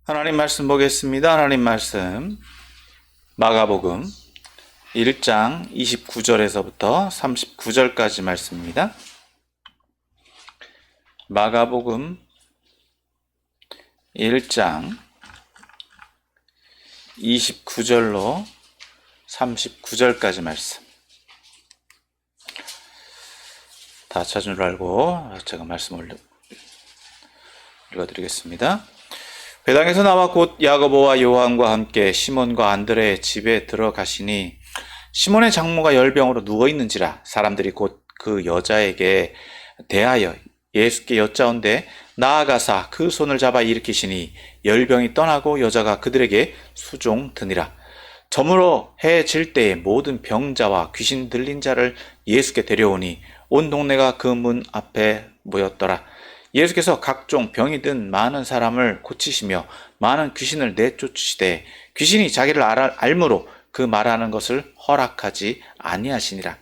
하나님 말씀 보겠습니다. 하나님 말씀 마가복음 1장 29절에서부터 39절까지 말씀입니다. 마가복음 1장 29절로 39절까지 말씀. 다 찾은 줄 알고 제가 말씀을 읽어드리겠습니다. 배당에서 나와 곧 야고보와 요한과 함께 시몬과 안드레의 집에 들어가시니 시몬의 장모가 열병으로 누워있는지라 사람들이 곧 그 여자에게 대하여 예수께 여짜온데 나아가사 그 손을 잡아 일으키시니 열병이 떠나고 여자가 그들에게 수종드니라. 저물어 해 질 때에 모든 병자와 귀신 들린 자를 예수께 데려오니 온 동네가 그 문 앞에 모였더라. 예수께서 각종 병이 든 많은 사람을 고치시며 많은 귀신을 내쫓으시되 귀신이 자기를 알므로 그 말하는 것을 허락하지 아니하시니라.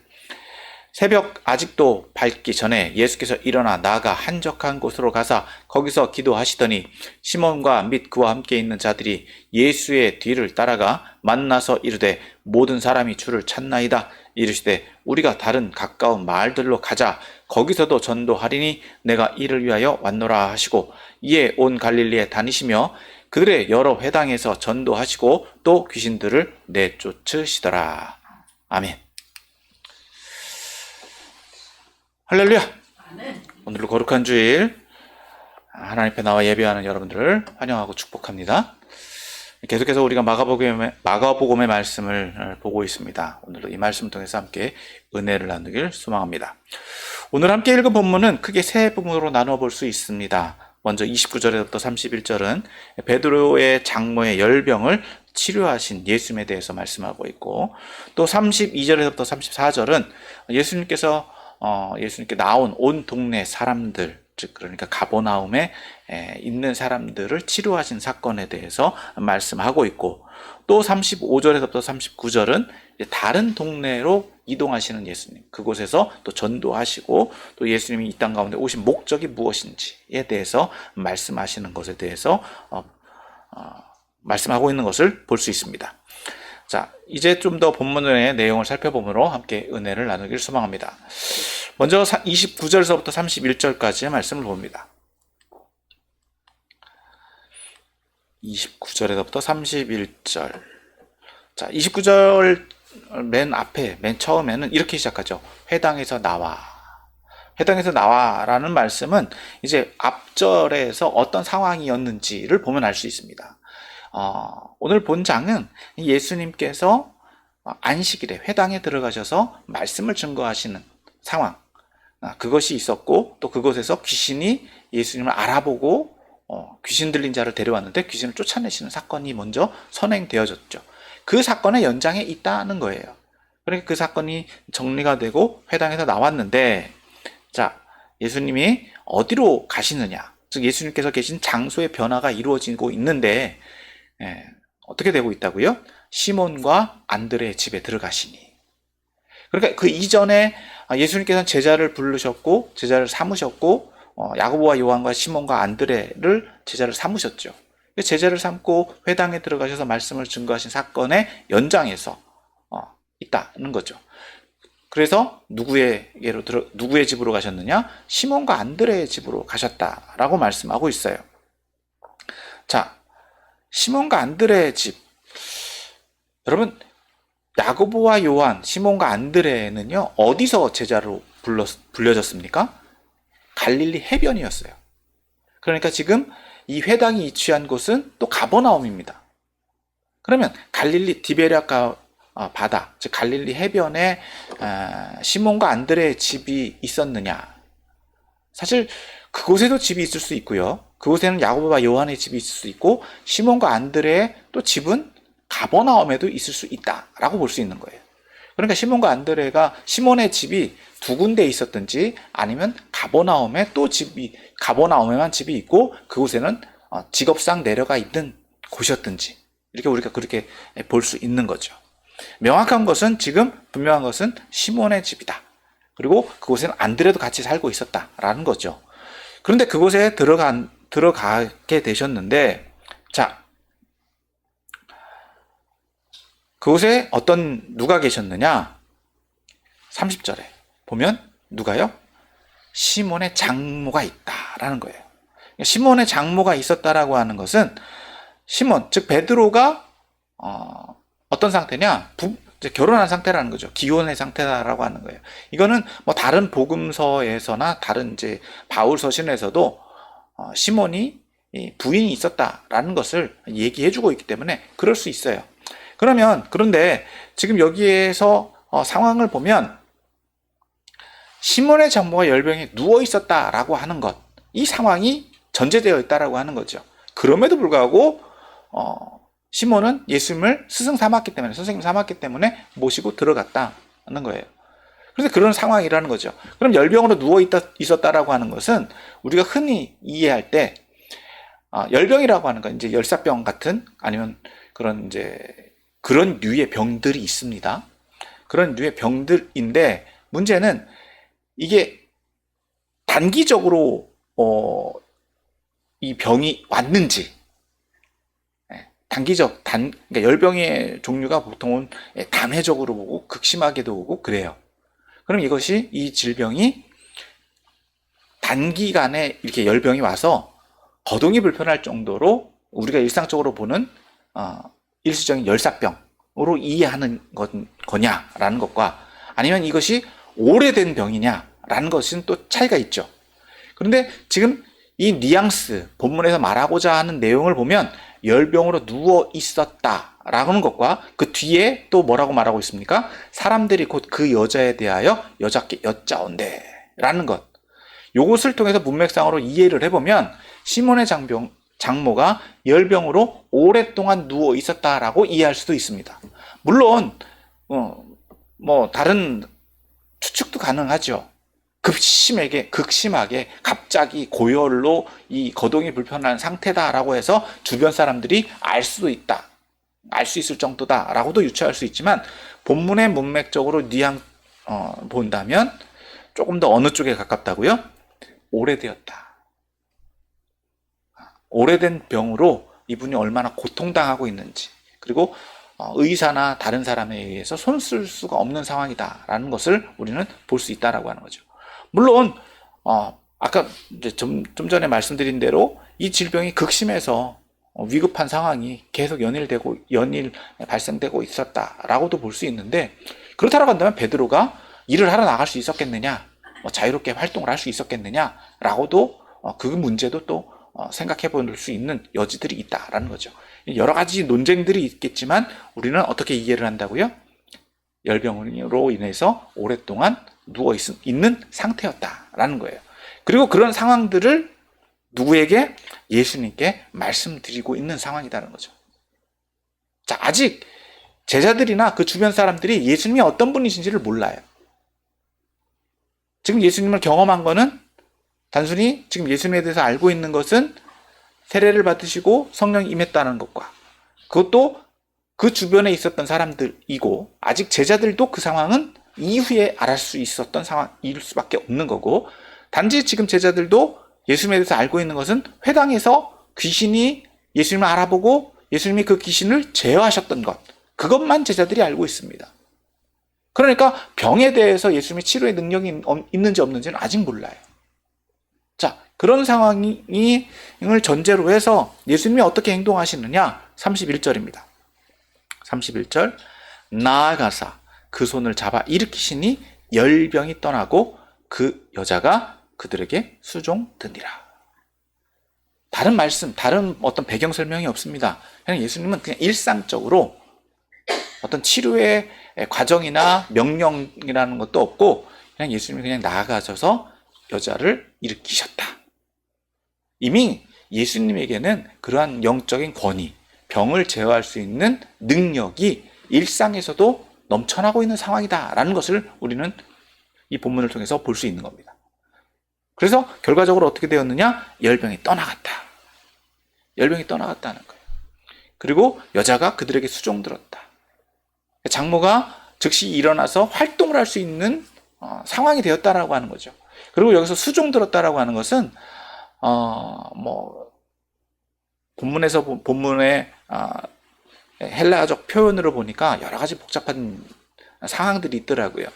새벽 아직도 밝기 전에 예수께서 일어나 나가 한적한 곳으로 가사 거기서 기도하시더니 시몬과 및 그와 함께 있는 자들이 예수의 뒤를 따라가 만나서 이르되 모든 사람이 주를 찾나이다. 이르시되 우리가 다른 가까운 마을들로 가자. 거기서도 전도하리니 내가 이를 위하여 왔노라 하시고 이에 온 갈릴리에 다니시며 그들의 여러 회당에서 전도하시고 또 귀신들을 내쫓으시더라. 아멘. 할렐루야. 오늘도 거룩한 주일 하나님 앞에 나와 예배하는 여러분들을 환영하고 축복합니다. 계속해서 우리가 마가복음의 말씀을 보고 있습니다. 오늘도 이 말씀을 통해서 함께 은혜를 나누길 소망합니다. 오늘 함께 읽은 본문은 크게 세 부분으로 나누어 볼 수 있습니다. 먼저 29절에서부터 31절은 베드로의 장모의 열병을 치료하신 예수님에 대해서 말씀하고 있고, 또 32절에서부터 34절은 예수님께 나온 온 동네 사람들, 즉 그러니까 가버나움에 있는 사람들을 치료하신 사건에 대해서 말씀하고 있고, 또 35절에서부터 39절은 다른 동네로 이동하시는 예수님, 그곳에서 또 전도하시고 또 예수님이 이 땅 가운데 오신 목적이 무엇인지에 대해서 말씀하시는 것에 대해서 말씀하고 있는 것을 볼 수 있습니다. 자, 이제 좀 더 본문의 내용을 살펴보므로 함께 은혜를 나누길 소망합니다. 먼저 29절에서부터 31절까지의 말씀을 봅니다. 29절에서부터 31절. 자, 29절 맨 앞에, 맨 처음에는 이렇게 시작하죠. 회당에서 나와. 회당에서 나와라는 말씀은 이제 앞절에서 어떤 상황이었는지를 보면 알 수 있습니다. 오늘 본장은 예수님께서 안식일에 회당에 들어가셔서 말씀을 증거하시는 상황, 그것이 있었고, 또 그곳에서 귀신이 예수님을 알아보고 귀신 들린 자를 데려왔는데 귀신을 쫓아내시는 사건이 먼저 선행되어졌죠. 그 사건의 연장에 있다는 거예요. 그러니까 그 사건이 정리가 되고 회당에서 나왔는데, 자, 예수님이 어디로 가시느냐, 즉 예수님께서 계신 장소의 변화가 이루어지고 있는데 어떻게 되고 있다고요? 시몬과 안드레의 집에 들어가시니. 그러니까 그 이전에 예수님께서는 제자를 부르셨고 제자를 삼으셨고 야고보와 요한과 시몬과 안드레를 제자를 삼으셨죠. 제자를 삼고 회당에 들어가셔서 말씀을 증거하신 사건의 연장에서 있다는 거죠. 그래서 누구의 집으로 가셨느냐? 시몬과 안드레의 집으로 가셨다라고 말씀하고 있어요. 자, 시몬과 안드레의 집. 여러분, 야고보와 요한, 시몬과 안드레는요, 어디서 제자로 불려졌습니까? 갈릴리 해변이었어요. 그러니까 지금 이 회당이 위치한 곳은 또 가버나움입니다. 그러면 갈릴리 디베랴 바다, 즉 갈릴리 해변에 시몬과 안드레의 집이 있었느냐? 사실 그곳에도 집이 있을 수 있고요. 그곳에는 야고보와 요한의 집이 있을 수 있고, 시몬과 안드레의 또 집은 가버나움에도 있을 수 있다라고 볼 수 있는 거예요. 그러니까 시몬과 안드레가 시몬의 집이 두 군데 있었든지 아니면 가버나움에만 집이 있고 그곳에는 직업상 내려가 있는 곳이었든지, 이렇게 우리가 그렇게 볼 수 있는 거죠. 명확한 것은, 지금 분명한 것은 시몬의 집이다. 그리고 그곳에는 안드레도 같이 살고 있었다라는 거죠. 그런데 그곳에 들어가게 되셨는데, 자, 그곳에 누가 계셨느냐? 30절에 보면 누가요? 시몬의 장모가 있다라는 거예요. 시몬의 장모가 있었다라고 하는 것은 시몬, 즉 베드로가 어떤 상태냐? 이제 결혼한 상태라는 거죠. 기혼의 상태다라고 하는 거예요. 이거는 뭐 다른 복음서에서나 다른 이제 바울 서신에서도 시몬이 부인이 있었다라는 것을 얘기해주고 있기 때문에 그럴 수 있어요. 그런데 지금 여기에서 상황을 보면 시몬의 장모가 열병에 누워 있었다라고 하는 것, 이 상황이 전제되어 있다라고 하는 거죠. 그럼에도 불구하고 시몬은 예수님을 선생님 삼았기 때문에 모시고 들어갔다는 거예요. 그래서 그런 상황이라는 거죠. 그럼 열병으로 누워 있었다라고 하는 것은 우리가 흔히 이해할 때 열병이라고 하는 건 이제 열사병 같은 아니면 그런 류의 병들이 있습니다. 그런 류의 병들인데 문제는 이게 단기적으로 이 병이 왔는지, 그러니까 열병의 종류가 보통은 단회적으로 오고 극심하게도 오고 그래요. 그럼 이 질병이 단기간에 이렇게 열병이 와서 거동이 불편할 정도로 우리가 일상적으로 보는 일시적인 열사병으로 이해하는 거냐라는 것과 아니면 이것이 오래된 병이냐라는 것은 또 차이가 있죠. 그런데 지금 이 뉘앙스, 본문에서 말하고자 하는 내용을 보면 열병으로 누워 있었다라는 것과 그 뒤에 또 뭐라고 말하고 있습니까? 사람들이 곧 그 여자에 대하여 여자께 여짜온대라는 것. 요것을 통해서 문맥상으로 이해를 해보면 시몬의 장모가 열병으로 오랫동안 누워 있었다라고 이해할 수도 있습니다. 물론 뭐 다른 추측도 가능하죠. 극심하게 갑자기 고열로 이 거동이 불편한 상태다라고 해서 주변 사람들이 알 수 있을 정도다라고도 유추할 수 있지만 본문의 문맥적으로 본다면 조금 더 어느 쪽에 가깝다고요? 오래되었다. 오래된 병으로 이분이 얼마나 고통당하고 있는지, 그리고 의사나 다른 사람에 의해서 손 쓸 수가 없는 상황이다라는 것을 우리는 볼 수 있다라고 하는 거죠. 물론 아까 이제 좀 전에 말씀드린 대로 이 질병이 극심해서 위급한 상황이 계속 연일 발생되고 있었다라고도 볼 수 있는데, 그렇다고 한다면 베드로가 일을 하러 나갈 수 있었겠느냐, 자유롭게 활동을 할 수 있었겠느냐라고도 그 문제도 또 생각해 볼 수 있는 여지들이 있다라는 거죠. 여러 가지 논쟁들이 있겠지만 우리는 어떻게 이해를 한다고요? 열병으로 인해서 오랫동안 누워 있는 상태였다라는 거예요. 그리고 그런 상황들을 누구에게? 예수님께 말씀드리고 있는 상황이라는 거죠. 자, 아직 제자들이나 그 주변 사람들이 예수님이 어떤 분이신지를 몰라요. 지금 예수님을 경험한 거는 단순히 지금 예수님에 대해서 알고 있는 것은 세례를 받으시고 성령이 임했다는 것과, 그것도 그 주변에 있었던 사람들이고, 아직 제자들도 그 상황은 이후에 알을 수 있었던 상황일 수밖에 없는 거고, 단지 지금 제자들도 예수님에 대해서 알고 있는 것은 회당에서 귀신이 예수님을 알아보고 예수님이 그 귀신을 제어하셨던 것, 그것만 제자들이 알고 있습니다. 그러니까 병에 대해서 예수님의 치료의 능력이 있는지 없는지는 아직 몰라요. 자, 그런 상황을 전제로 해서 예수님이 어떻게 행동하시느냐? 31절입니다. 31절, 나아가사 그 손을 잡아 일으키시니 열병이 떠나고 그 여자가 그들에게 수종드니라. 다른 말씀, 다른 어떤 배경 설명이 없습니다. 그냥 예수님은 그냥 일상적으로 어떤 치료의 과정이나 명령이라는 것도 없고, 그냥 예수님이 그냥 나아가셔서 여자를 일으키셨다. 이미 예수님에게는 그러한 영적인 권위, 병을 제어할 수 있는 능력이 일상에서도 넘쳐나고 있는 상황이다라는 것을 우리는 이 본문을 통해서 볼 수 있는 겁니다. 그래서 결과적으로 어떻게 되었느냐? 열병이 떠나갔다. 열병이 떠나갔다는 거예요. 그리고 여자가 그들에게 수종들었다. 장모가 즉시 일어나서 활동을 할 수 있는 상황이 되었다라고 하는 거죠. 그리고 여기서 수종들었다라고 하는 것은 본문의 헬라어적 표현으로 보니까 여러 가지 복잡한 상황들이 있더라고요.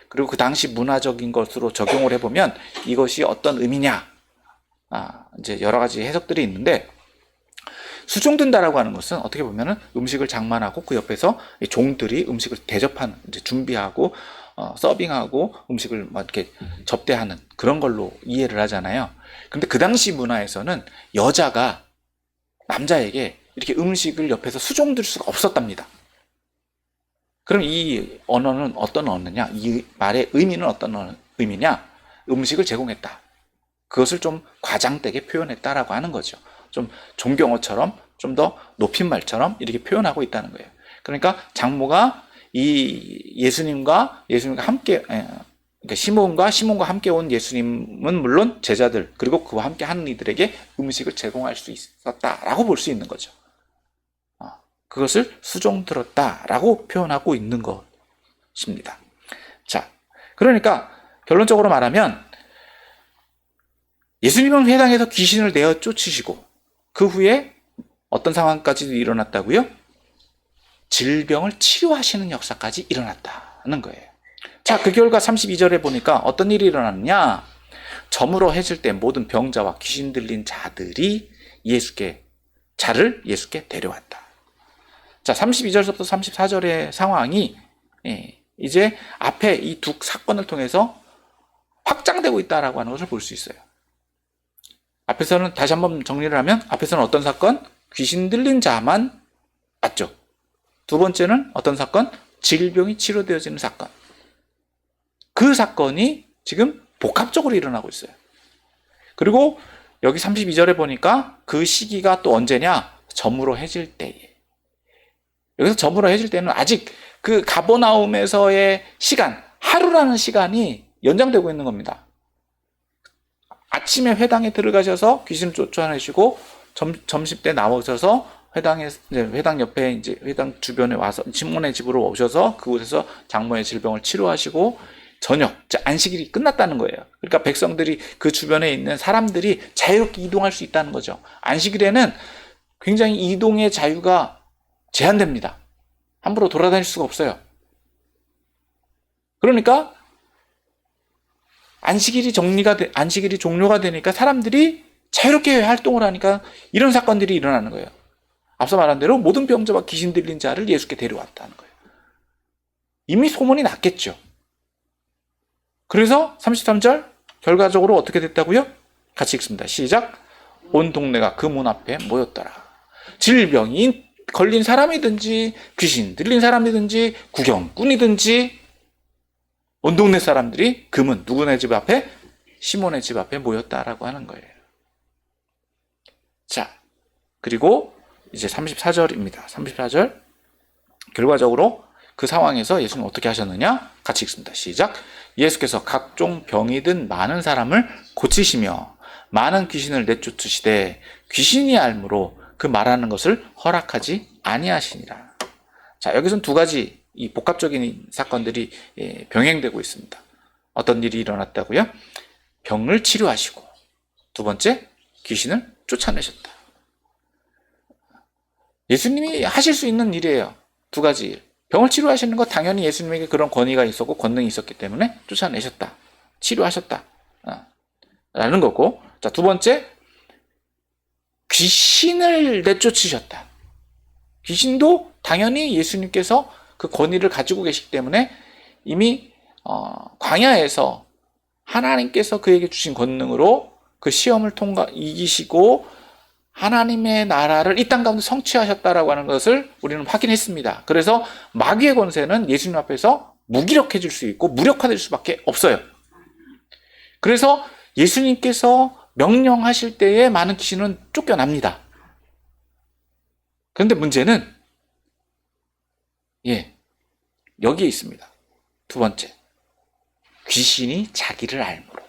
그리고 그 당시 문화적인 것으로 적용을 해보면 이것이 어떤 의미냐, 이제 여러 가지 해석들이 있는데, 수종든다라고 하는 것은 어떻게 보면은 음식을 장만하고 그 옆에서 종들이 음식을 대접하는, 이제 준비하고 서빙하고 음식을 막 이렇게 접대하는 그런 걸로 이해를 하잖아요. 근데 그 당시 문화에서는 여자가 남자에게 이렇게 음식을 옆에서 수종들 수가 없었답니다. 그럼 이 언어는 어떤 언어냐? 이 말의 의미는 어떤 의미냐? 음식을 제공했다. 그것을 좀 과장되게 표현했다라고 하는 거죠. 좀 존경어처럼, 좀 더 높임말처럼 이렇게 표현하고 있다는 거예요. 그러니까 장모가 이 예수님과 함께, 그러니까 시몬과 함께 온 예수님은 물론 제자들, 그리고 그와 함께 하는 이들에게 음식을 제공할 수 있었다라고 볼 수 있는 거죠. 그것을 수종 들었다라고 표현하고 있는 것입니다. 자, 그러니까 결론적으로 말하면 예수님은 회당에서 귀신을 내어 쫓으시고 그 후에 어떤 상황까지도 일어났다고요? 질병을 치료하시는 역사까지 일어났다는 거예요. 자, 그 결과 32절에 보니까 어떤 일이 일어났냐? 저물어 해질 때 모든 병자와 귀신 들린 자들이 자를 예수께 데려왔다. 자, 32절부터 34절의 상황이 이제 앞에 이 두 사건을 통해서 확장되고 있다라고 하는 것을 볼 수 있어요. 앞에서는 다시 한번 정리를 하면 앞에서는 어떤 사건? 귀신 들린 자만 맞죠. 두 번째는 어떤 사건? 질병이 치료되어지는 사건. 그 사건이 지금 복합적으로 일어나고 있어요. 그리고 여기 32절에 보니까 그 시기가 또 언제냐? 저물어 해질 때에. 여기서 저물어 해질 때는 아직 그 가버나움에서의 시간, 하루라는 시간이 연장되고 있는 겁니다. 아침에 회당에 들어가셔서 귀신을 쫓아내시고 점심 때 나오셔서 회당 옆에 이제 회당 주변에 와서 시몬의 집으로 오셔서 그곳에서 장모의 질병을 치료하시고 저녁 안식일이 끝났다는 거예요. 그러니까 백성들이 그 주변에 있는 사람들이 자유롭게 이동할 수 있다는 거죠. 안식일에는 굉장히 이동의 자유가 제한됩니다. 함부로 돌아다닐 수가 없어요. 그러니까 안식일이 종료가 되니까 사람들이 자유롭게 활동을 하니까 이런 사건들이 일어나는 거예요. 앞서 말한 대로 모든 병자와 귀신 들린 자를 예수께 데려왔다는 거예요. 이미 소문이 났겠죠. 그래서 33절 결과적으로 어떻게 됐다고요? 같이 읽습니다. 시작. 온 동네가 그 문 앞에 모였더라. 질병이 걸린 사람이든지 귀신 들린 사람이든지 구경꾼이든지 온 동네 사람들이 그 문, 누구네 집 앞에? 시몬의 집 앞에 모였다라고 하는 거예요. 자, 그리고 이제 34절입니다. 34절. 결과적으로 그 상황에서 예수는 어떻게 하셨느냐? 같이 읽습니다. 시작. 예수께서 각종 병이 든 많은 사람을 고치시며 많은 귀신을 내쫓으시되 귀신이 알므로 그 말하는 것을 허락하지 아니하시니라. 자, 여기서는 두 가지 이 복합적인 사건들이 병행되고 있습니다. 어떤 일이 일어났다고요? 병을 치료하시고 두 번째, 귀신을 쫓아내셨다. 예수님이 하실 수 있는 일이에요. 두 가지 일. 병을 치료하시는 것 당연히 예수님에게 그런 권위가 있었고 권능이 있었기 때문에 쫓아내셨다. 치료하셨다. 라는 거고. 자, 두 번째, 귀신을 내쫓으셨다. 귀신도 당연히 예수님께서 그 권위를 가지고 계시기 때문에 이미 광야에서 하나님께서 그에게 주신 권능으로 그 시험을 이기시고 하나님의 나라를 이 땅 가운데 성취하셨다라고 하는 것을 우리는 확인했습니다. 그래서 마귀의 권세는 예수님 앞에서 무기력해질 수 있고 무력화될 수밖에 없어요. 그래서 예수님께서 명령하실 때에 많은 귀신은 쫓겨납니다. 그런데 문제는 여기에 있습니다. 두 번째, 귀신이 자기를 알므로.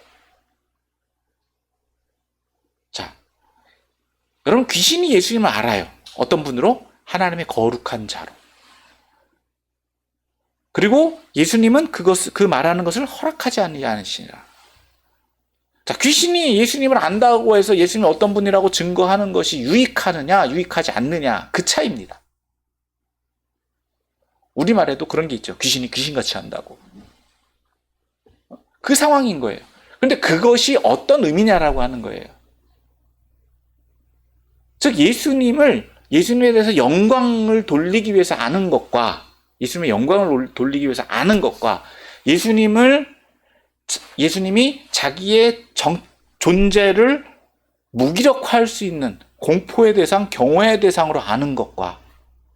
자, 여러분 귀신이 예수님을 알아요. 어떤 분으로? 하나님의 거룩한 자로. 그리고 예수님은 그 말하는 것을 허락하지 않으시니라. 자, 귀신이 예수님을 안다고 해서 예수님이 어떤 분이라고 증거하는 것이 유익하느냐, 유익하지 않느냐, 그 차이입니다. 우리말에도 그런 게 있죠. 귀신이 귀신같이 한다고. 그 상황인 거예요. 그런데 그것이 어떤 의미냐라고 하는 거예요. 즉, 예수님에 대해서 영광을 돌리기 위해서 아는 것과, 예수님의 영광을 돌리기 위해서 아는 것과, 예수님이 자기의 존재를 무기력화할 수 있는 공포의 대상, 경외의 대상으로 아는 것과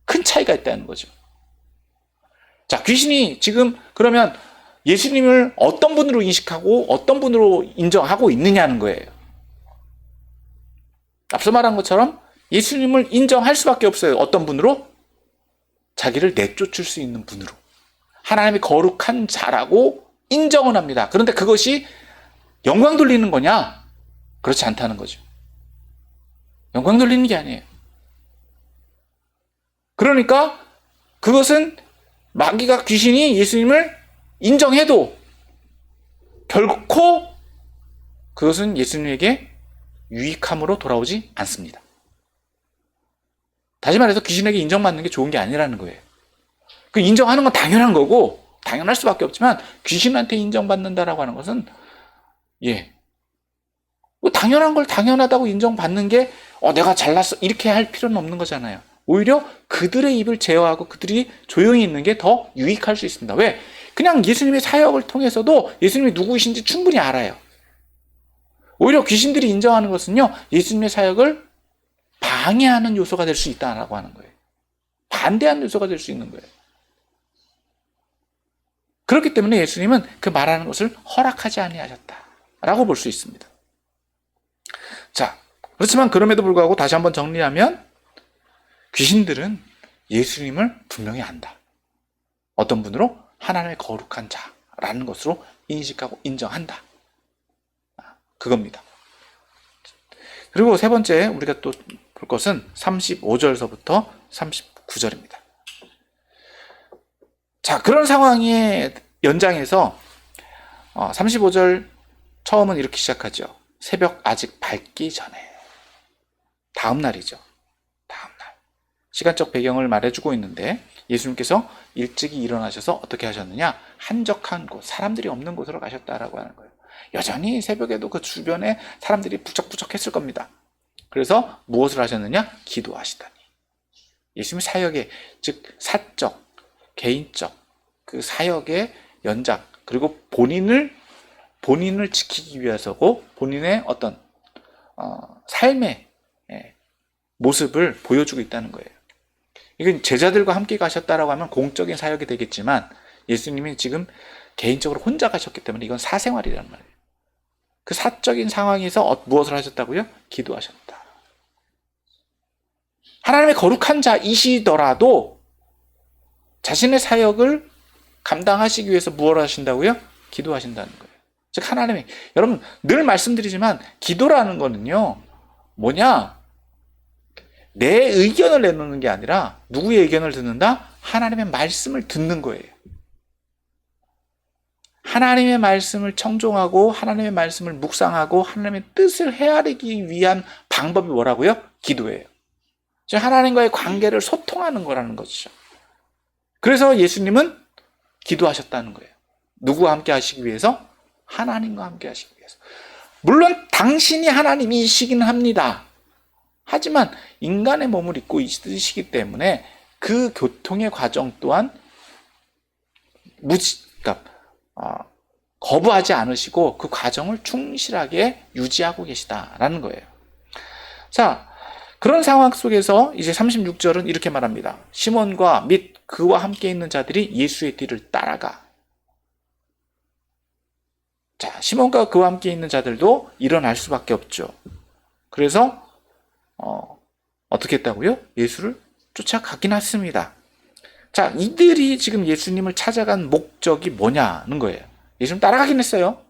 큰 차이가 있다는 거죠. 자, 귀신이 지금 그러면 예수님을 어떤 분으로 인식하고 어떤 분으로 인정하고 있느냐는 거예요. 앞서 말한 것처럼 예수님을 인정할 수밖에 없어요. 어떤 분으로? 자기를 내쫓을 수 있는 분으로. 하나님의 거룩한 자라고 인정을 합니다. 그런데 그것이 영광 돌리는 거냐? 그렇지 않다는 거죠. 영광 돌리는 게 아니에요. 그러니까 그것은 마귀가, 귀신이 예수님을 인정해도 결코 그것은 예수님에게 유익함으로 돌아오지 않습니다. 다시 말해서 귀신에게 인정받는 게 좋은 게 아니라는 거예요. 그 인정하는 건 당연한 거고 당연할 수밖에 없지만 귀신한테 인정받는다라고 하는 것은 당연한 걸 당연하다고 인정받는 게 내가 잘났어 이렇게 할 필요는 없는 거잖아요. 오히려 그들의 입을 제어하고 그들이 조용히 있는 게 더 유익할 수 있습니다. 왜? 그냥 예수님의 사역을 통해서도 예수님이 누구이신지 충분히 알아요. 오히려 귀신들이 인정하는 것은요, 예수님의 사역을 방해하는 요소가 될 수 있다라고 하는 거예요. 반대하는 요소가 될 수 있는 거예요. 그렇기 때문에 예수님은 그 말하는 것을 허락하지 아니하셨다라고 볼 수 있습니다. 자, 그렇지만 그럼에도 불구하고 다시 한번 정리하면 귀신들은 예수님을 분명히 안다. 어떤 분으로? 하나님의 거룩한 자라는 것으로 인식하고 인정한다. 그겁니다. 그리고 세 번째 우리가 또 볼 것은 35절서부터 39절입니다. 자, 그런 상황의 연장에서 35절 처음은 이렇게 시작하죠. 새벽 아직 밝기 전에. 다음 날이죠. 다음 날. 시간적 배경을 말해주고 있는데 예수님께서 일찍이 일어나셔서 어떻게 하셨느냐? 한적한 곳, 사람들이 없는 곳으로 가셨다라고 하는 거예요. 여전히 새벽에도 그 주변에 사람들이 부쩍부쩍했을 겁니다. 그래서 무엇을 하셨느냐? 기도하시다니. 예수님의 사역의, 즉 사적, 개인적 그 사역의 연장, 그리고 본인을 지키기 위해서고 본인의 어떤 삶의 모습을 보여주고 있다는 거예요. 이건 제자들과 함께 가셨다라고 하면 공적인 사역이 되겠지만 예수님이 지금 개인적으로 혼자 가셨기 때문에 이건 사생활이란 말이에요. 그 사적인 상황에서 무엇을 하셨다고요? 기도하셨다. 하나님의 거룩한 자이시더라도 자신의 사역을 감당하시기 위해서 무엇을 하신다고요? 기도하신다는 거예요. 즉 하나님이, 여러분 늘 말씀드리지만 기도라는 거는요 뭐냐? 내 의견을 내놓는 게 아니라 누구의 의견을 듣는다? 하나님의 말씀을 듣는 거예요. 하나님의 말씀을 청종하고 하나님의 말씀을 묵상하고 하나님의 뜻을 헤아리기 위한 방법이 뭐라고요? 기도예요. 즉 하나님과의 관계를 소통하는 거라는 것이죠. 그래서 예수님은 기도하셨다는 거예요. 누구와 함께 하시기 위해서? 하나님과 함께 하시기 위해서. 물론 당신이 하나님이시긴 합니다. 하지만 인간의 몸을 입고 있으시기 때문에 그 교통의 과정 또한 거부하지 않으시고 그 과정을 충실하게 유지하고 계시다라는 거예요. 자, 그런 상황 속에서 이제 36절은 이렇게 말합니다. 시몬과 및 그와 함께 있는 자들이 예수의 뒤를 따라가. 자, 시몬과 그와 함께 있는 자들도 일어날 수밖에 없죠. 그래서 어떻게 했다고요? 예수를 쫓아가긴 했습니다. 자, 이들이 지금 예수님을 찾아간 목적이 뭐냐는 거예요. 예수님 따라가긴 했어요.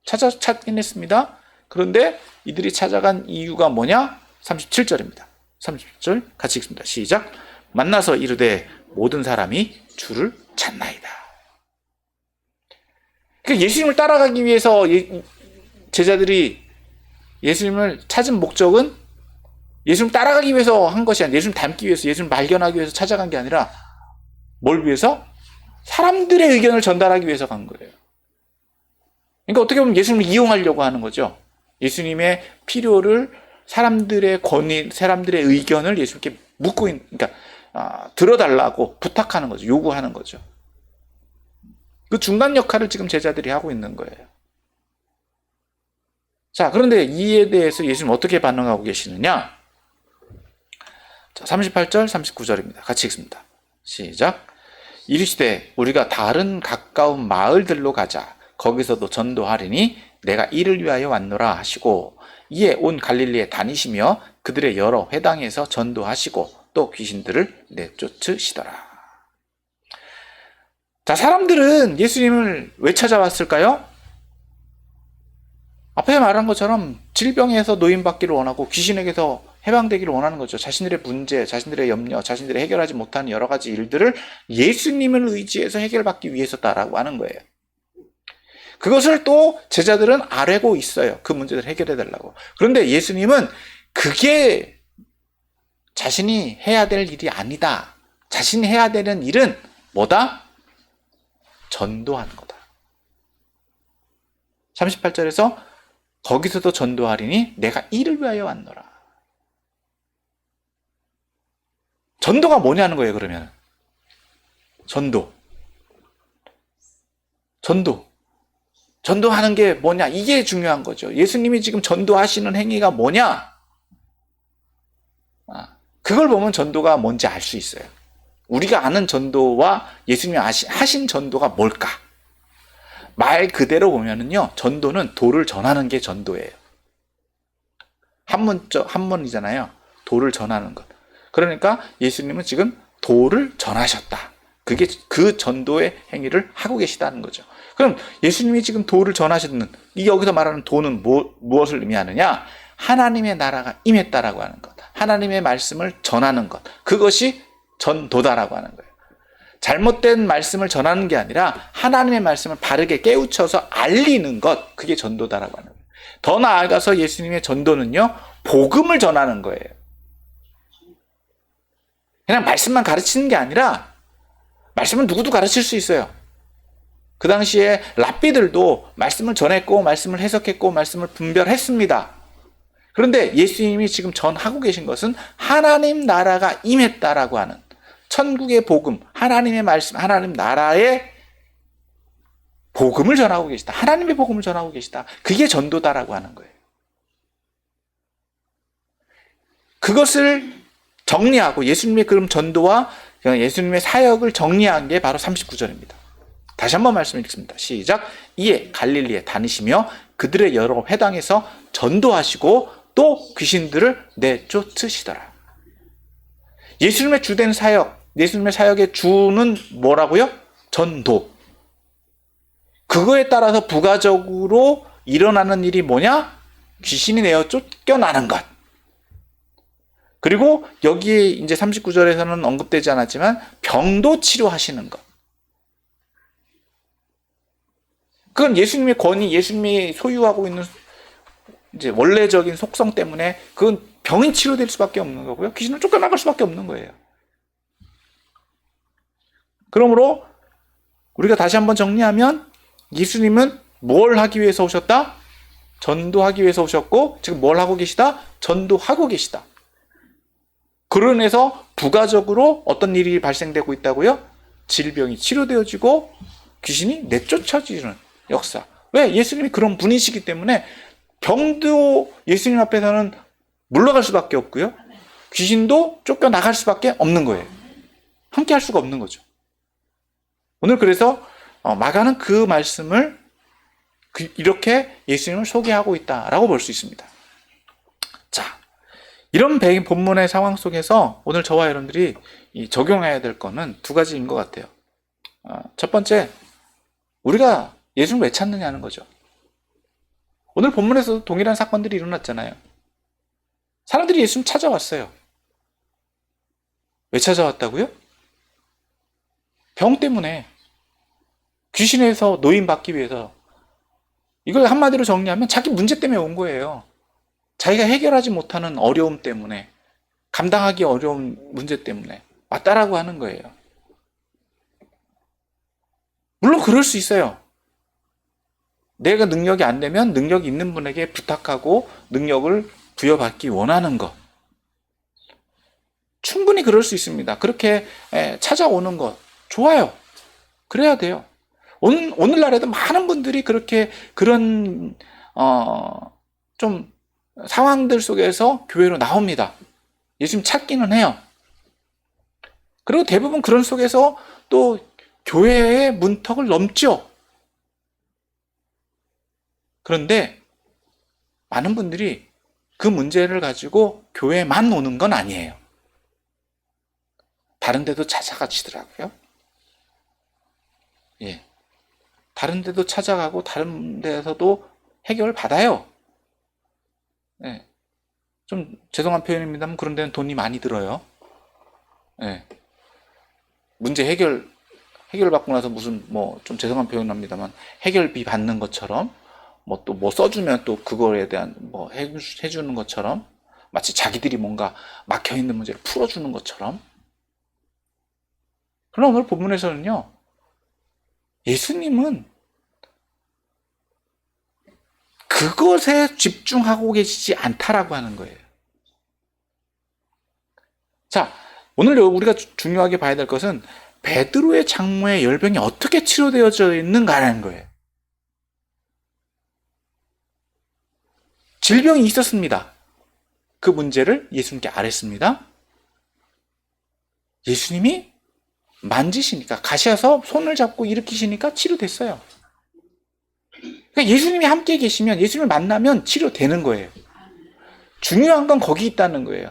찾긴 했습니다. 그런데 이들이 찾아간 이유가 뭐냐? 37절입니다. 37절 같이 읽습니다. 시작. 만나서 이르되 모든 사람이 주를 찾나이다. 그러니까 예수님을 따라가기 위해서 제자들이 예수님을 찾은 목적은 예수님 따라가기 위해서 한 것이 아니라 예수님 닮기 위해서, 예수님 발견하기 위해서 찾아간 게 아니라 뭘 위해서? 사람들의 의견을 전달하기 위해서 간 거예요. 그러니까 어떻게 보면 예수님을 이용하려고 하는 거죠. 예수님의 필요를, 사람들의 권위, 사람들의 의견을 예수님께 묻고 있는, 그러니까 들어달라고 부탁하는 거죠. 요구하는 거죠. 그 중간 역할을 지금 제자들이 하고 있는 거예요. 자, 그런데 이에 대해서 예수님 어떻게 반응하고 계시느냐? 자, 38절, 39절입니다. 같이 읽습니다. 시작. 이르시되 우리가 다른 가까운 마을들로 가자. 거기서도 전도하리니 내가 이를 위하여 왔노라 하시고, 이에 온 갈릴리에 다니시며 그들의 여러 회당에서 전도하시고 또 귀신들을 내쫓으시더라. 자, 사람들은 예수님을 왜 찾아왔을까요? 앞에 말한 것처럼 질병에서 노인받기를 원하고 귀신에게서 해방되기를 원하는 거죠. 자신들의 문제, 자신들의 염려, 자신들이 해결하지 못하는 여러 가지 일들을 예수님을 의지해서 해결받기 위해서다라고 하는 거예요. 그것을 또 제자들은 알고 있어요. 그 문제를 해결해 달라고. 그런데 예수님은 그게 자신이 해야 될 일이 아니다. 자신이 해야 되는 일은 뭐다? 전도하는 거다. 38절에서 거기서도 전도하리니 내가 이를 위하여 왔노라. 전도가 뭐냐는 거예요, 그러면. 전도하는 게 뭐냐? 이게 중요한 거죠. 예수님이 지금 전도하시는 행위가 뭐냐? 그걸 보면 전도가 뭔지 알 수 있어요. 우리가 아는 전도와 예수님이 하신 전도가 뭘까? 말 그대로 보면은요, 전도는 도를 전하는 게 전도예요. 한문이잖아요. 도를 전하는 것. 그러니까 예수님은 지금 도를 전하셨다. 그게 그 전도의 행위를 하고 계시다는 거죠. 그럼 예수님이 지금 도를 전하셨는, 이 여기서 말하는 도는 무엇을 의미하느냐? 하나님의 나라가 임했다라고 하는 것. 하나님의 말씀을 전하는 것. 그것이 전도다라고 하는 거예요. 잘못된 말씀을 전하는 게 아니라 하나님의 말씀을 바르게 깨우쳐서 알리는 것. 그게 전도다라고 하는 거예요. 더 나아가서 예수님의 전도는요, 복음을 전하는 거예요. 그냥 말씀만 가르치는 게 아니라, 말씀은 누구도 가르칠 수 있어요. 그 당시에 랍비들도 말씀을 전했고, 말씀을 해석했고, 말씀을 분별했습니다. 그런데 예수님이 지금 전하고 계신 것은 하나님 나라가 임했다라고 하는 천국의 복음, 하나님의 말씀, 하나님 나라의 복음을 전하고 계시다. 하나님의 복음을 전하고 계시다. 그게 전도다라고 하는 거예요. 그것을 정리하고 예수님의 그럼 전도와 예수님의 사역을 정리한 게 바로 39절입니다. 다시 한번 말씀 읽습니다. 시작. 이에 갈릴리에 다니시며 그들의 여러 회당에서 전도하시고 또 귀신들을 내쫓으시더라. 예수님의 주된 사역, 예수님의 사역의 주는 뭐라고요? 전도. 그거에 따라서 부가적으로 일어나는 일이 뭐냐? 귀신이 내어 쫓겨나는 것. 그리고 여기에 이제 39절에서는 언급되지 않았지만 병도 치료하시는 것. 그건 예수님의 권위, 예수님이 소유하고 있는 이제 원래적인 속성 때문에 그건 병이 치료될 수밖에 없는 거고요. 귀신은 쫓겨나갈 수밖에 없는 거예요. 그러므로 우리가 다시 한번 정리하면 예수님은 뭘 하기 위해서 오셨다? 전도하기 위해서 오셨고, 지금 뭘 하고 계시다? 전도하고 계시다. 그로 인해서 부가적으로 어떤 일이 발생되고 있다고요? 질병이 치료되어지고 귀신이 내쫓아지는 역사. 왜? 예수님이 그런 분이시기 때문에 병도 예수님 앞에서는 물러갈 수밖에 없고요. 귀신도 쫓겨나갈 수밖에 없는 거예요. 함께 할 수가 없는 거죠. 오늘 그래서 마가는 그 말씀을 이렇게 예수님을 소개하고 있다라고 볼 수 있습니다. 자, 이런 본문의 상황 속에서 오늘 저와 여러분들이 적용해야 될 거는 두 가지인 것 같아요. 첫 번째, 우리가 예수님을 왜 찾느냐는 거죠. 오늘 본문에서도 동일한 사건들이 일어났잖아요. 사람들이 예수님 찾아왔어요. 왜 찾아왔다고요? 병 때문에, 귀신에서 노인받기 위해서, 이걸 한마디로 정리하면 자기 문제 때문에 온 거예요. 자기가 해결하지 못하는 어려움 때문에, 감당하기 어려운 문제 때문에 왔다라고 하는 거예요. 물론 그럴 수 있어요. 내가 능력이 안 되면 능력 있는 분에게 부탁하고 능력을 부여받기 원하는 것. 충분히 그럴 수 있습니다. 그렇게 찾아오는 것 좋아요. 그래야 돼요. 오늘날에도 많은 분들이 그렇게 그런 좀 상황들 속에서 교회로 나옵니다. 예수님 찾기는 해요. 그리고 대부분 그런 속에서 또 교회의 문턱을 넘죠. 그런데 많은 분들이 그 문제를 가지고 교회만 오는 건 아니에요. 다른 데도 찾아가시더라고요. 예. 다른 데도 찾아가고 다른 데서도 해결을 받아요. 예. 좀 죄송한 표현입니다만 그런 데는 돈이 많이 들어요. 예. 문제 해결받고 나서 무슨 좀 죄송한 표현합니다만 해결비 받는 것처럼 또 써주면 또 그거에 대한 해주는 것처럼 마치 자기들이 뭔가 막혀있는 문제를 풀어주는 것처럼. 그러나 오늘 본문에서는요, 예수님은 그것에 집중하고 계시지 않다라고 하는 거예요. 자, 오늘 우리가 중요하게 봐야 될 것은 베드로의 장모의 열병이 어떻게 치료되어져 있는가라는 거예요. 질병이 있었습니다. 그 문제를 예수님께 아뢰습니다. 예수님이 만지시니까, 가셔서 손을 잡고 일으키시니까 치료됐어요. 그러니까 예수님이 함께 계시면, 예수님을 만나면 치료되는 거예요. 중요한 건 거기 있다는 거예요.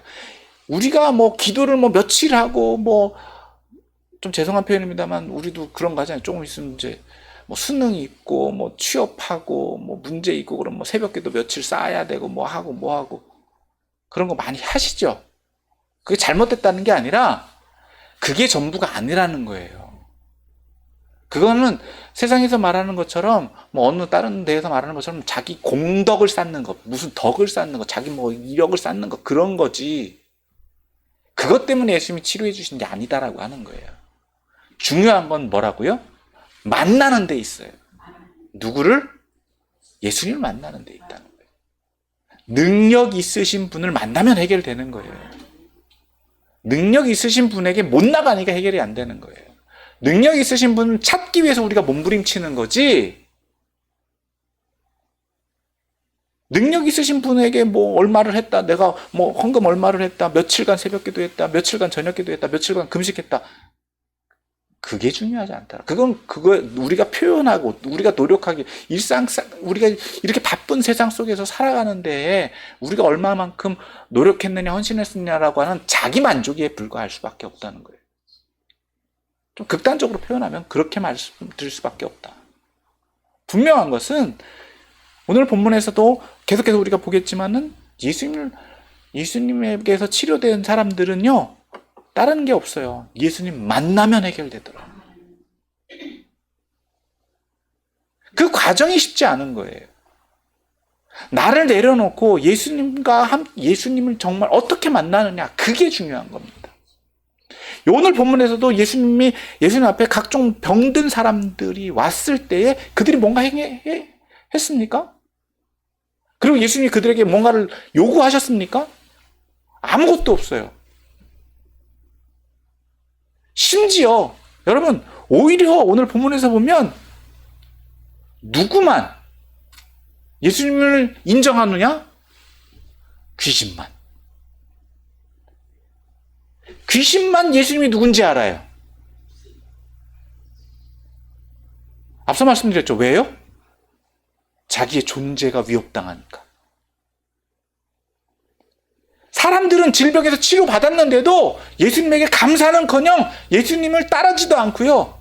우리가 기도를 며칠 하고 좀 죄송한 표현입니다만 우리도 그런 거 하잖아요. 조금 있으면 이제 수능이 있고 취업하고 문제 있고 그럼 새벽기도 며칠 쌓아야 되고 하고 그런 거 많이 하시죠. 그게 잘못됐다는 게 아니라 그게 전부가 아니라는 거예요. 그거는 세상에서 말하는 것처럼 어느 다른 데에서 말하는 것처럼 자기 공덕을 쌓는 것, 무슨 덕을 쌓는 것, 자기 이력을 쌓는 것, 그런 거지. 그것 때문에 예수님이 치료해 주신 게 아니다라고 하는 거예요. 중요한 건 뭐라고요? 만나는 데 있어요. 누구를? 예수님을 만나는 데 있다는 거예요. 능력 있으신 분을 만나면 해결되는 거예요. 능력 있으신 분에게 못 나가니까 해결이 안 되는 거예요. 능력 있으신 분을 찾기 위해서 우리가 몸부림치는 거지, 능력 있으신 분에게 얼마를 했다, 내가 헌금 얼마를 했다, 며칠간 새벽기도 했다, 며칠간 저녁기도 했다, 며칠간 금식했다, 그게 중요하지 않다. 그거 우리가 표현하고 우리가 노력하기, 우리가 이렇게 바쁜 세상 속에서 살아가는데 우리가 얼마만큼 노력했느냐, 헌신했느냐라고 하는 자기 만족에 불과할 수밖에 없다는 거예요. 좀 극단적으로 표현하면 그렇게 말씀드릴 수밖에 없다. 분명한 것은 오늘 본문에서도 계속해서 우리가 보겠지만은 예수님에게서 치료된 사람들은요, 다른 게 없어요. 예수님 만나면 해결되더라. 그 과정이 쉽지 않은 거예요. 나를 내려놓고 예수님을 정말 어떻게 만나느냐, 그게 중요한 겁니다. 오늘 본문에서도 예수님 앞에 각종 병든 사람들이 왔을 때에 그들이 뭔가 했습니까? 그리고 예수님이 그들에게 뭔가를 요구하셨습니까? 아무것도 없어요. 심지어 여러분, 오히려 오늘 본문에서 보면 누구만 예수님을 인정하느냐? 귀신만 예수님이 누군지 알아요. 앞서 말씀드렸죠. 왜요? 자기의 존재가 위협당하니까. 사람들은 질병에서 치료받았는데도 예수님에게 감사는커녕 예수님을 따르지도 않고요,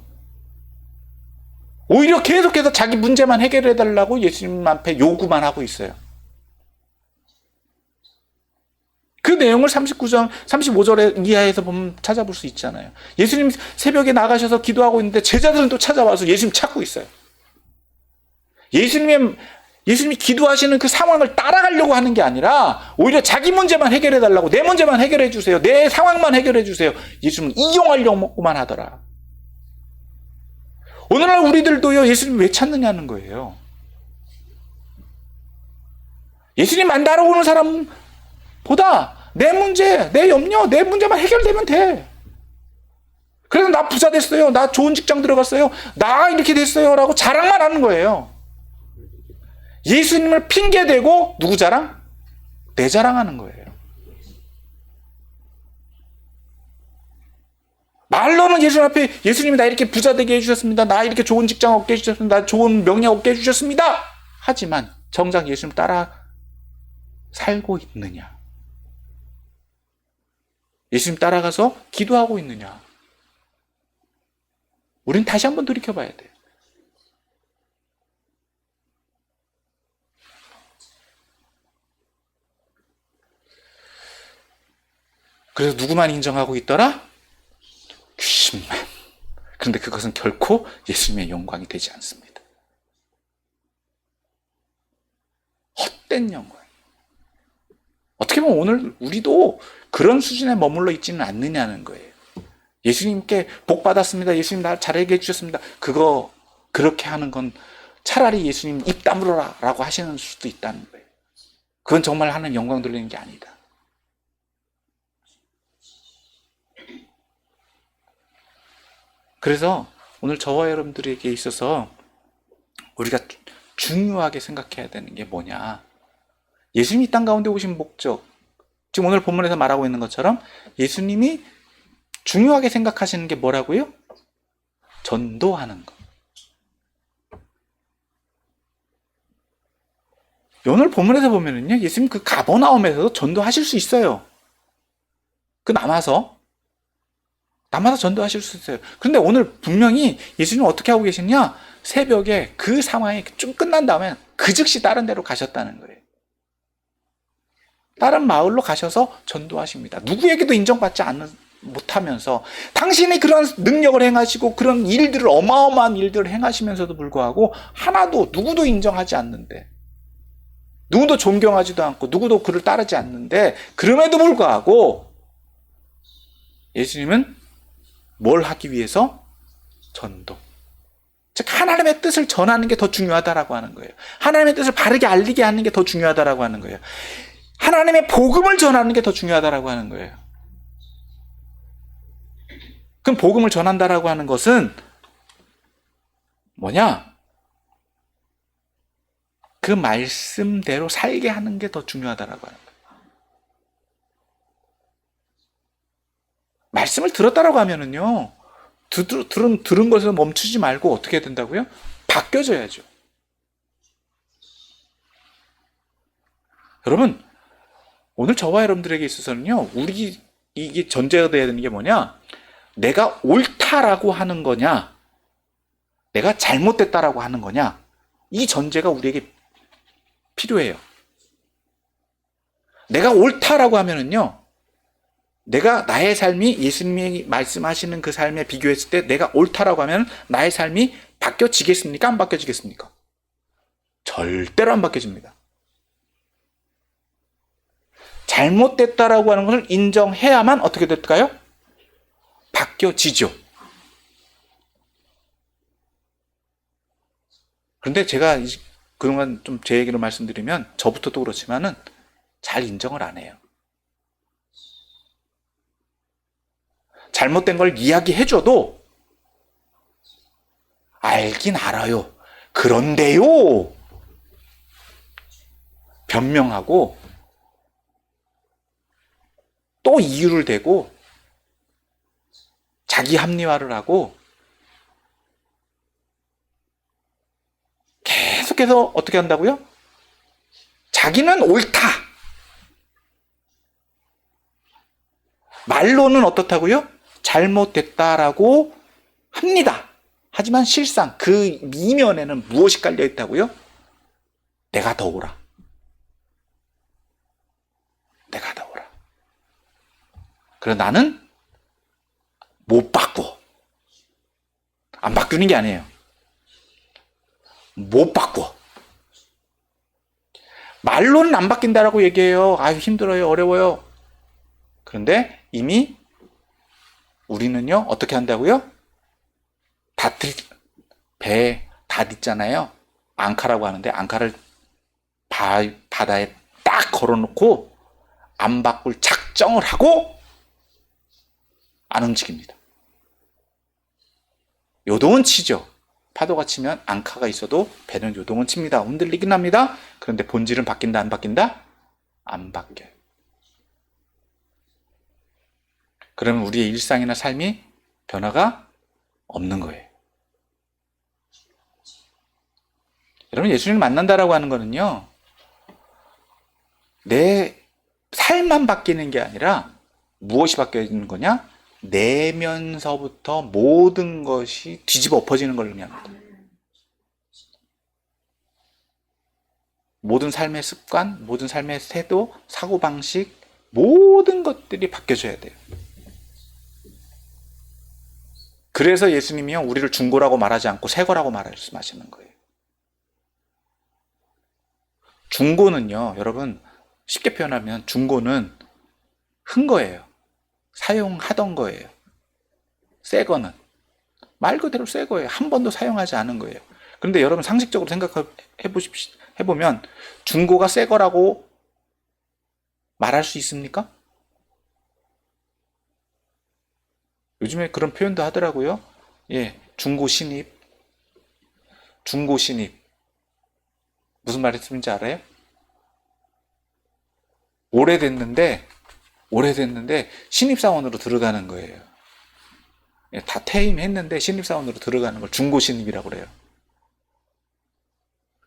오히려 계속해서 자기 문제만 해결해달라고 예수님 앞에 요구만 하고 있어요. 그 내용을 39장, 35절에 이하에서 보면 찾아볼 수 있잖아요. 예수님 새벽에 나가셔서 기도하고 있는데 제자들은 또 찾아와서 예수님 찾고 있어요. 예수님의 예수님이 기도하시는 그 상황을 따라가려고 하는 게 아니라 오히려 자기 문제만 해결해 달라고, 내 문제만 해결해 주세요, 내 상황만 해결해 주세요. 예수님은 이용하려고만 하더라. 오늘날 우리들도요, 예수님 왜 찾느냐는 거예요. 예수님 따라오는 사람보다 내 문제, 내 염려, 내 문제만 해결되면 돼. 그래서 나 부자 됐어요, 나 좋은 직장 들어갔어요, 나 이렇게 됐어요 라고 자랑만 하는 거예요. 예수님을 핑계대고 누구 자랑? 내 자랑하는 거예요. 말로는 예수님 앞에 예수님이 나 이렇게 부자 되게 해주셨습니다, 나 이렇게 좋은 직장 얻게 해주셨습니다, 나 좋은 명예 얻게 해주셨습니다 하지만 정작 예수님 따라 살고 있느냐? 예수님 따라가서 기도하고 있느냐? 우린 다시 한번 돌이켜봐야 돼요. 그래서 누구만 인정하고 있더라? 귀신만. 그런데 그것은 결코 예수님의 영광이 되지 않습니다. 헛된 영광. 어떻게 보면 오늘 우리도 그런 수준에 머물러 있지는 않느냐는 거예요. 예수님께 복 받았습니다, 예수님 나 잘하게 해주셨습니다, 그거 그렇게 하는 건 차라리 예수님 입 다물어라 라고 하시는 수도 있다는 거예요. 그건 정말 하나님 영광 돌리는 게 아니다. 그래서 오늘 저와 여러분들에게 있어서 우리가 중요하게 생각해야 되는 게 뭐냐? 예수님이 이 땅 가운데 오신 목적, 지금 오늘 본문에서 말하고 있는 것처럼 예수님이 중요하게 생각하시는 게 뭐라고요? 전도하는 것. 오늘 본문에서 보면은요, 예수님 그 가버나움에서도 전도하실 수 있어요. 그 남아서 전도하실 수 있어요. 그런데 오늘 분명히 예수님은 어떻게 하고 계시냐? 새벽에 그 상황이 좀 끝난 다음에 그 즉시 다른 데로 가셨다는 거예요. 다른 마을로 가셔서 전도하십니다. 누구에게도 인정받지 못하면서 당신이 그런 능력을 행하시고 그런 일들을, 어마어마한 일들을 행하시면서도 불구하고 하나도 누구도 인정하지 않는데, 누구도 존경하지도 않고 누구도 그를 따르지 않는데, 그럼에도 불구하고 예수님은 뭘 하기 위해서? 전도. 즉 하나님의 뜻을 전하는 게 더 중요하다라고 하는 거예요. 하나님의 뜻을 바르게 알리게 하는 게 더 중요하다라고 하는 거예요. 하나님의 복음을 전하는 게 더 중요하다라고 하는 거예요. 그럼 복음을 전한다라고 하는 것은 뭐냐? 그 말씀대로 살게 하는 게 더 중요하다라고 하는 거예요. 말씀을 들었다라고 하면은요, 들은 것에서 멈추지 말고 어떻게 해야 된다고요? 바뀌어져야죠. 여러분, 오늘 저와 여러분들에게 있어서는요, 이게 전제가 돼야 되는 게 뭐냐? 내가 옳다라고 하는 거냐, 내가 잘못됐다라고 하는 거냐, 이 전제가 우리에게 필요해요. 내가 옳다라고 하면은요, 내가 나의 삶이 예수님이 말씀하시는 그 삶에 비교했을 때 내가 옳다라고 하면 나의 삶이 바뀌어지겠습니까? 안 바뀌어지겠습니까? 절대로 안 바뀌어집니다. 잘못됐다라고 하는 것을 인정해야만 어떻게 될까요? 바뀌어지죠. 그런데 제가 그동안 좀 제 얘기를 말씀드리면 저부터도 그렇지만은 잘 인정을 안 해요. 잘못된 걸 이야기해줘도 알긴 알아요, 그런데요 변명하고 또 이유를 대고 자기 합리화를 하고 계속해서 어떻게 한다고요? 자기는 옳다. 말로는 어떻다고요? 잘못됐다라고 합니다. 하지만 실상 그 이면에는 무엇이 깔려 있다고요? 내가 더 옳아. 내가 더 옳아. 그래서 나는 못 바꿔. 안 바꾸는 게 아니에요. 못 바꿔. 말로는 안 바뀐다라고 얘기해요. 아유, 힘들어요, 어려워요. 그런데 이미 우리는요, 어떻게 한다고요? 배에 닷 있잖아요. 앙카라고 하는데, 앙카를 바다에 딱 걸어놓고 안 바꿀 작정을 하고 안 움직입니다. 요동은 치죠. 파도가 치면 앙카가 있어도 배는 요동은 칩니다. 흔들리긴 합니다. 그런데 본질은 바뀐다, 안 바뀐다? 안 바뀌어요. 그러면 우리의 일상이나 삶이 변화가 없는 거예요. 여러분, 예수님을 만난다라고 하는 거는요, 내 삶만 바뀌는 게 아니라 무엇이 바뀌는 거냐? 내면서부터 모든 것이 뒤집어 엎어지는 걸 의미합니다. 모든 삶의 습관, 모든 삶의 태도, 사고방식, 모든 것들이 바뀌어져야 돼요. 그래서 예수님이요, 우리를 중고라고 말하지 않고 새거라고 말씀하시는 거예요. 중고는요, 여러분, 쉽게 표현하면 중고는 흔 거예요. 사용하던 거예요. 새 거는 말 그대로 새 거예요. 한 번도 사용하지 않은 거예요. 그런데 여러분, 상식적으로 해보면 중고가 새 거라고 말할 수 있습니까? 요즘에 그런 표현도 하더라고요. 예, 중고 신입. 무슨 말씀인지 알아요? 오래됐는데 신입사원으로 들어가는 거예요. 예, 다 퇴임했는데 신입사원으로 들어가는 걸 중고신입이라고 그래요.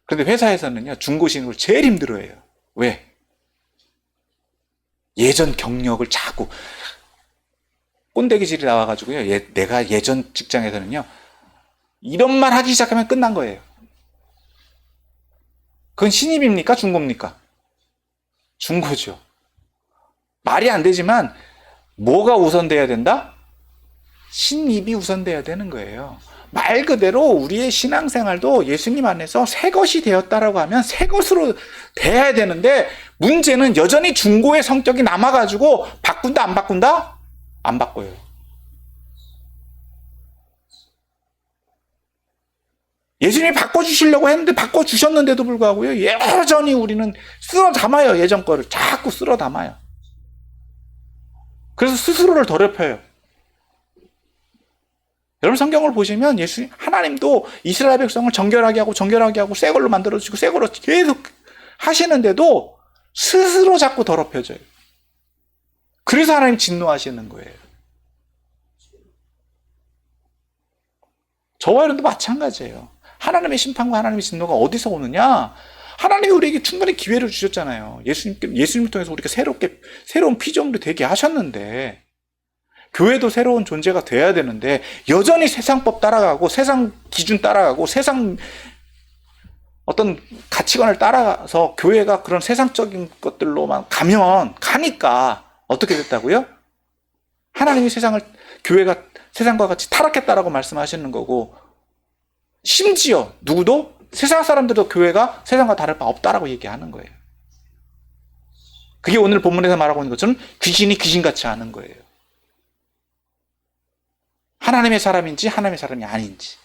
그런데 회사에서는요, 중고신입을 제일 힘들어해요. 왜? 예전 경력을 자꾸 꼰대기질이 나와가지고요, 내가 예전 직장에서는요, 이런 말 하기 시작하면 끝난 거예요. 그건 신입입니까? 중고입니까? 중고죠. 말이 안 되지만 뭐가 우선돼야 된다? 신입이 우선돼야 되는 거예요. 말 그대로 우리의 신앙생활도 예수님 안에서 새 것이 되었다라고 하면 새 것으로 돼야 되는데, 문제는 여전히 중고의 성격이 남아가지고 바꾼다, 안 바꾼다? 안 바꿔요. 예수님이 바꿔주시려고 했는데 바꿔주셨는데도 불구하고요, 여전히 우리는 쓸어 담아요. 예전 거를 자꾸 쓸어 담아요. 그래서 스스로를 더럽혀요. 여러분, 성경을 보시면 하나님도 이스라엘 백성을 정결하게 하고 새 걸로 만들어주시고 새 걸로 계속 하시는데도 스스로 자꾸 더럽혀져요. 그래서 하나님 진노하시는 거예요. 저와 여러분도 마찬가지예요. 하나님의 심판과 하나님의 진노가 어디서 오느냐? 하나님이 우리에게 충분히 기회를 주셨잖아요. 예수님을 통해서 우리가 새로운 피조물이 되게 하셨는데, 교회도 새로운 존재가 돼야 되는데, 여전히 세상법 따라가고, 세상 기준 따라가고, 세상 어떤 가치관을 따라가서 교회가 그런 세상적인 것들로만 가니까 어떻게 됐다고요? 하나님이 교회가 세상과 같이 타락했다라고 말씀하시는 거고, 심지어 누구도 세상 사람들도 교회가 세상과 다를 바 없다라고 얘기하는 거예요. 그게 오늘 본문에서 말하고 있는 것처럼 귀신이 귀신같이 하는 거예요. 하나님의 사람인지 하나님의 사람이 아닌지.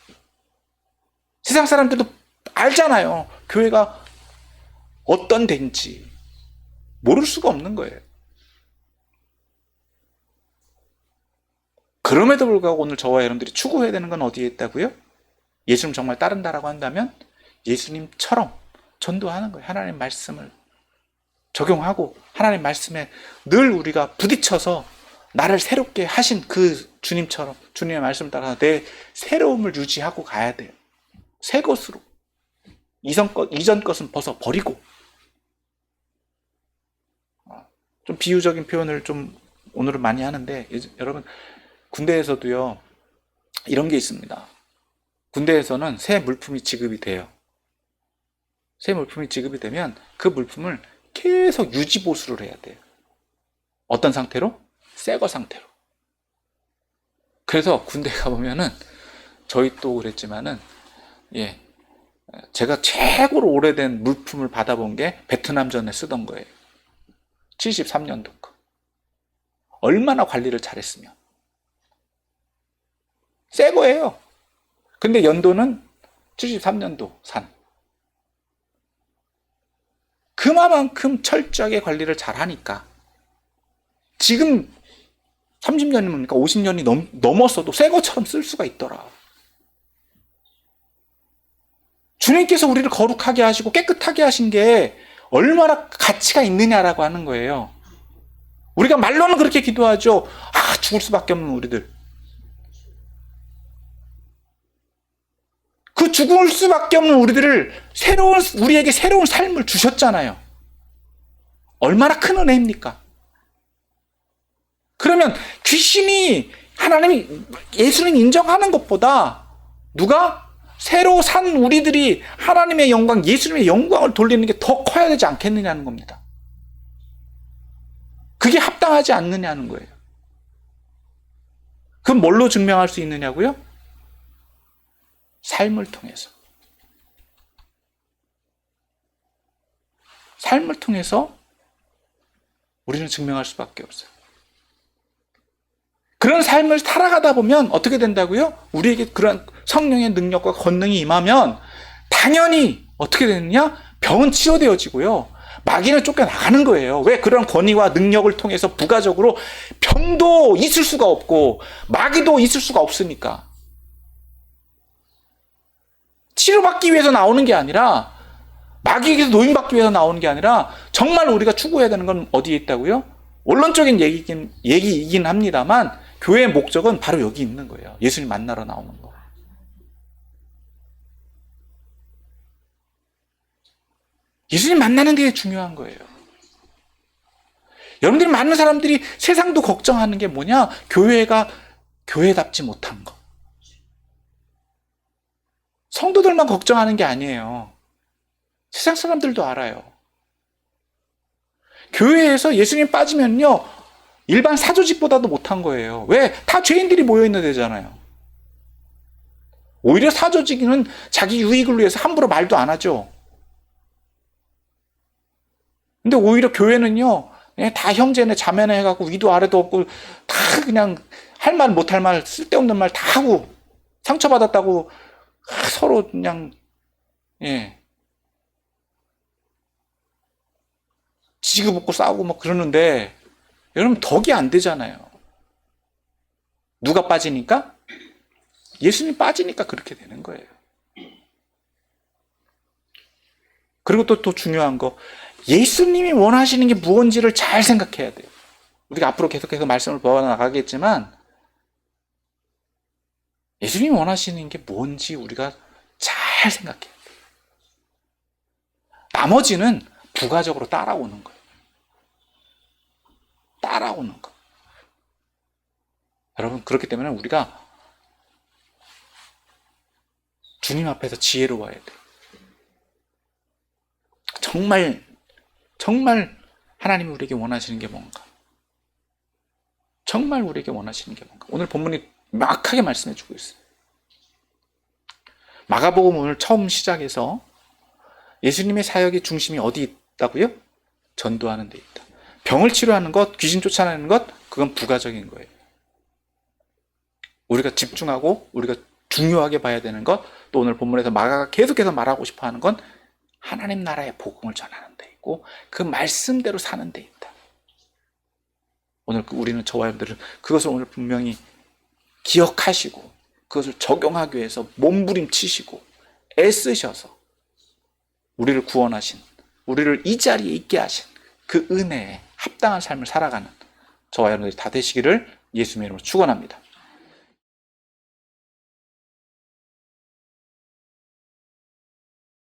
세상 사람들도 알잖아요. 교회가 어떤 데인지 모를 수가 없는 거예요. 그럼에도 불구하고 오늘 저와 여러분들이 추구해야 되는 건 어디에 있다고요? 예수님 정말 따른다라고 한다면 예수님처럼 전도하는 거예요. 하나님 말씀을 적용하고 하나님 말씀에 늘 우리가 부딪혀서 나를 새롭게 하신 그 주님처럼 주님의 말씀을 따라서 내 새로움을 유지하고 가야 돼요. 새 것으로. 이전 것은 벗어버리고. 좀 비유적인 표현을 좀 오늘은 많이 하는데, 여러분, 군대에서도요, 이런 게 있습니다. 군대에서는 새 물품이 지급이 돼요. 새 물품이 지급이 되면 그 물품을 계속 유지보수를 해야 돼요. 어떤 상태로? 새거 상태로. 그래서 군대 가보면은, 저희 또 그랬지만은, 제가 최고로 오래된 물품을 받아본 게 베트남전에 쓰던 거예요. 73년도 거. 얼마나 관리를 잘했으면. 새 거예요. 근데 연도는 73년도 산. 그만큼 철저하게 관리를 잘하니까 지금 30년이 뭡니까? 50년이 넘었어도 새 것처럼 쓸 수가 있더라. 주님께서 우리를 거룩하게 하시고 깨끗하게 하신 게 얼마나 가치가 있느냐라고 하는 거예요. 우리가 말로는 그렇게 기도하죠. 죽을 수밖에 없는 우리들. 그 죽을 수밖에 없는 우리들을 우리에게 새로운 삶을 주셨잖아요. 얼마나 큰 은혜입니까? 그러면 귀신이 예수님 인정하는 것보다 누가 새로 산 우리들이 하나님의 영광, 예수님의 영광을 돌리는 게 더 커야 되지 않겠느냐는 겁니다. 그게 합당하지 않느냐는 거예요. 그럼 뭘로 증명할 수 있느냐고요? 삶을 통해서. 삶을 통해서 우리는 증명할 수밖에 없어요. 그런 삶을 살아가다 보면 어떻게 된다고요? 우리에게 그런 성령의 능력과 권능이 임하면 당연히 어떻게 되느냐? 병은 치료되어지고요. 마귀는 쫓겨나가는 거예요. 왜? 그런 권위와 능력을 통해서 부가적으로 병도 있을 수가 없고 마귀도 있을 수가 없으니까. 치료받기 위해서 나오는 게 아니라 마귀에게서 노임받기 위해서 나오는 게 아니라 정말 우리가 추구해야 되는 건 어디에 있다고요? 원론적인 얘기이긴 합니다만 교회의 목적은 바로 여기 있는 거예요. 예수님 만나러 나오는 거. 예수님 만나는 게 중요한 거예요. 여러분들이 많은 사람들이 세상도 걱정하는 게 뭐냐? 교회가 교회답지 못한 거. 성도들만 걱정하는 게 아니에요. 세상 사람들도 알아요. 교회에서 예수님 빠지면요, 일반 사조직보다도 못한 거예요. 왜? 다 죄인들이 모여있는 데잖아요. 오히려 사조직은 자기 유익을 위해서 함부로 말도 안 하죠. 근데 오히려 교회는요, 다 형제네 자매네 해갖고 위도 아래도 없고 다 그냥 할 말 못할 말 쓸데없는 말 다 하고 상처받았다고 서로 그냥 지지고 싸우고 막 그러는데 여러분 덕이 안 되잖아요. 누가 빠지니까? 예수님 빠지니까 그렇게 되는 거예요. 그리고 또 중요한 거, 예수님이 원하시는 게 무엇인지를 잘 생각해야 돼요. 우리가 앞으로 계속해서 말씀을 보아나가겠지만 예수님이 원하시는 게 뭔지 우리가 잘 생각해야 돼요. 나머지는 부가적으로 따라오는 거예요. 따라오는 거. 여러분, 그렇기 때문에 우리가 주님 앞에서 지혜로워야 돼요. 정말 하나님이 우리에게 원하시는 게 뭔가? 정말 우리에게 원하시는 게 뭔가? 오늘 본문이 명확하게 말씀해 주고 있어요. 마가복음 오늘 처음 시작해서 예수님의 사역의 중심이 어디 있다고요? 전도하는 데 있다. 병을 치료하는 것, 귀신 쫓아내는 것, 그건 부가적인 거예요. 우리가 집중하고 우리가 중요하게 봐야 되는 것, 또 오늘 본문에서 마가가 계속해서 말하고 싶어 하는 건 하나님 나라의 복음을 전하는 데 있고 그 말씀대로 사는 데 있다. 오늘 우리는 저와 여러분들은 그것을 오늘 분명히 기억하시고 그것을 적용하기 위해서 몸부림치시고 애쓰셔서 우리를 구원하신, 우리를 이 자리에 있게 하신 그 은혜에 합당한 삶을 살아가는 저와 여러분들이 다 되시기를 예수님의 이름으로 축원합니다.